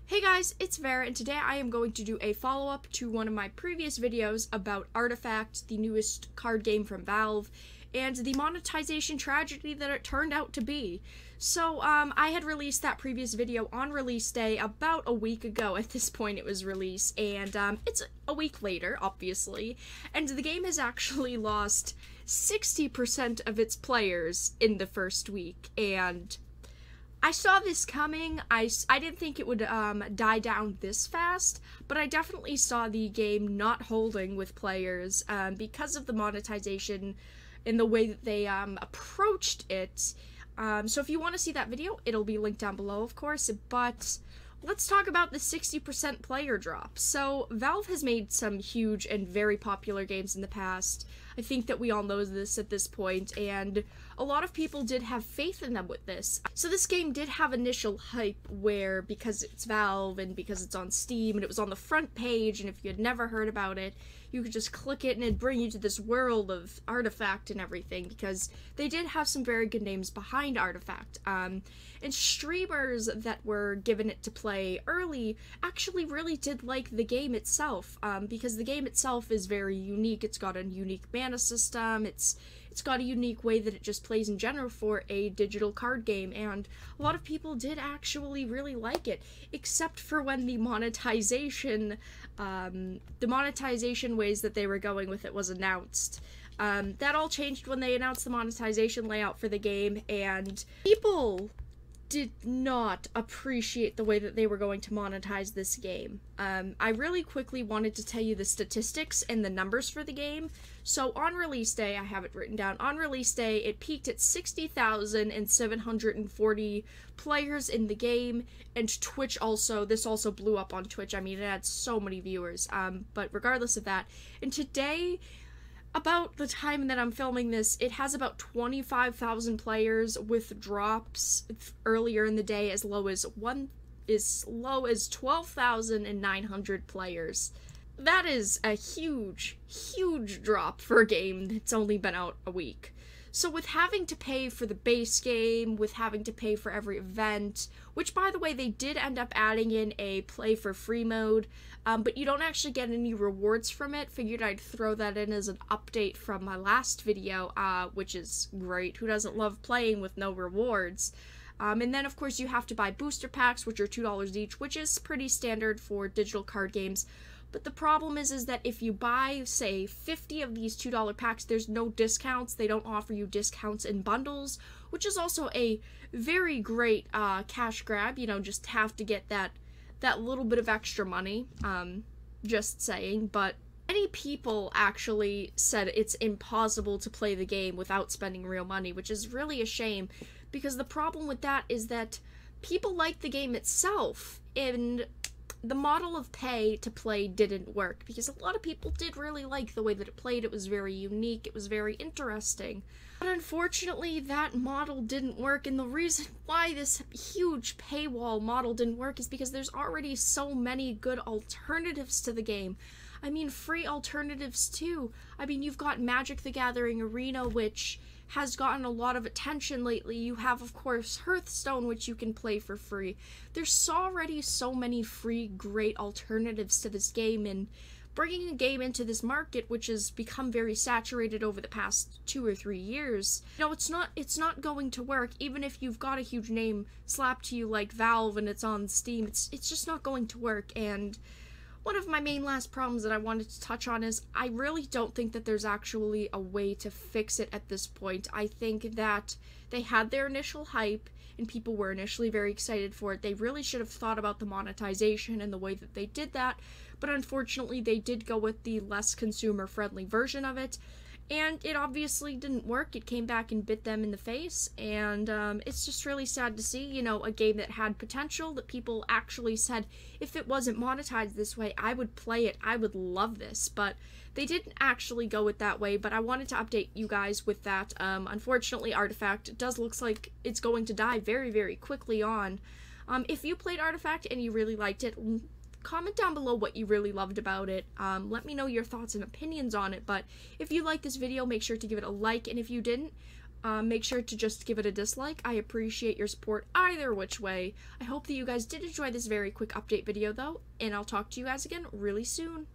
Hey guys, it's Vera, and today I am going to do a follow-up to one of my previous videos about Artifact, the newest card game from Valve, and the monetization tragedy that it turned out to be. So, I had released that previous video on release day about a week ago. At this point it was released, and it's a week later, obviously, and the game has actually lost 60% of its players in the first week, and I saw this coming. I didn't think it would die down this fast, but I definitely saw the game not holding with players because of the monetization in the way that they approached it. So if you want to see that video, it'll be linked down below, of course, but let's talk about the 60% player drop. So Valve has made some huge and very popular games in the past. I think that we all know this at this point, and a lot of people did have faith in them with this. So this game did have initial hype where, because it's Valve and because it's on Steam and it was on the front page, and if you had never heard about it, you could just click it and it'd bring you to this world of Artifact and everything, because they did have some very good names behind Artifact. And streamers that were given it to play early actually really did like the game itself, because the game itself is very unique. It's got a unique mana system, it's got a unique way that it just plays in general for a digital card game, and a lot of people did actually really like it, except for when the monetization ways that they were going with it was announced. That all changed when they announced the monetization layout for the game, and people did not appreciate the way that they were going to monetize this game. I really quickly wanted to tell you the statistics and the numbers for the game. So on release day, I have it written down, on release day, it peaked at 60,740 players in the game, and Twitch also, this also blew up on Twitch. I mean, it had so many viewers, but regardless of that, and today, about the time that I'm filming this, it has about 25,000 players, with drops earlier in the day as low as 12,900 players. That is a huge, huge drop for a game that's only been out a week. So with having to pay for the base game, with having to pay for every event, which by the way, they did end up adding in a play for free mode, but you don't actually get any rewards from it. Figured I'd throw that in as an update from my last video, which is great. Who doesn't love playing with no rewards? And then of course you have to buy booster packs, which are $2 each, which is pretty standard for digital card games. But the problem is that if you buy, say, 50 of these $2 packs, there's no discounts. They don't offer you discounts in bundles, which is also a very great cash grab. You know, just have to get that little bit of extra money, just saying. But many people actually said it's impossible to play the game without spending real money, which is really a shame, because the problem with that is that people like the game itself, and the model of pay to play didn't work, because a lot of people did really like the way that it played. It was very unique, it was very interesting. But unfortunately, that model didn't work, and the reason why this huge paywall model didn't work is because there's already so many good alternatives to the game. I mean, free alternatives too. I mean, you've got Magic the Gathering Arena, which has gotten a lot of attention lately. You have, of course, Hearthstone, which you can play for free. There's already so many free, great alternatives to this game, and bringing a game into this market, which has become very saturated over the past 2 or 3 years, you know, it's not going to work. Even if you've got a huge name slapped to you like Valve and it's on Steam, it's just not going to work. And one of my main last problems that I wanted to touch on is I really don't think that there's actually a way to fix it at this point. I think that they had their initial hype and people were initially very excited for it. They really should have thought about the monetization and the way that they did that, but unfortunately they did go with the less consumer-friendly version of it, and it obviously didn't work. It came back and bit them in the face, and it's just really sad to see, you know, a game that had potential, that people actually said, if it wasn't monetized this way, I would play it, I would love this, but they didn't actually go it that way. But I wanted to update you guys with that. Unfortunately, Artifact does look like it's going to die very, very quickly on. If you played Artifact and you really liked it, comment down below what you really loved about it. Let me know your thoughts and opinions on it, but if you liked this video, make sure to give it a like, and if you didn't, make sure to just give it a dislike. I appreciate your support either which way. I hope that you guys did enjoy this very quick update video though, and I'll talk to you guys again really soon.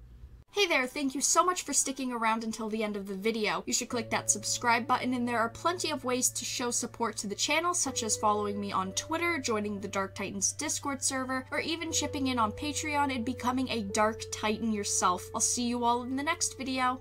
Hey there, thank you so much for sticking around until the end of the video. You should click that subscribe button, and there are plenty of ways to show support to the channel, such as following me on Twitter, joining the Dark Titans Discord server, or even chipping in on Patreon and becoming a Dark Titan yourself. I'll see you all in the next video.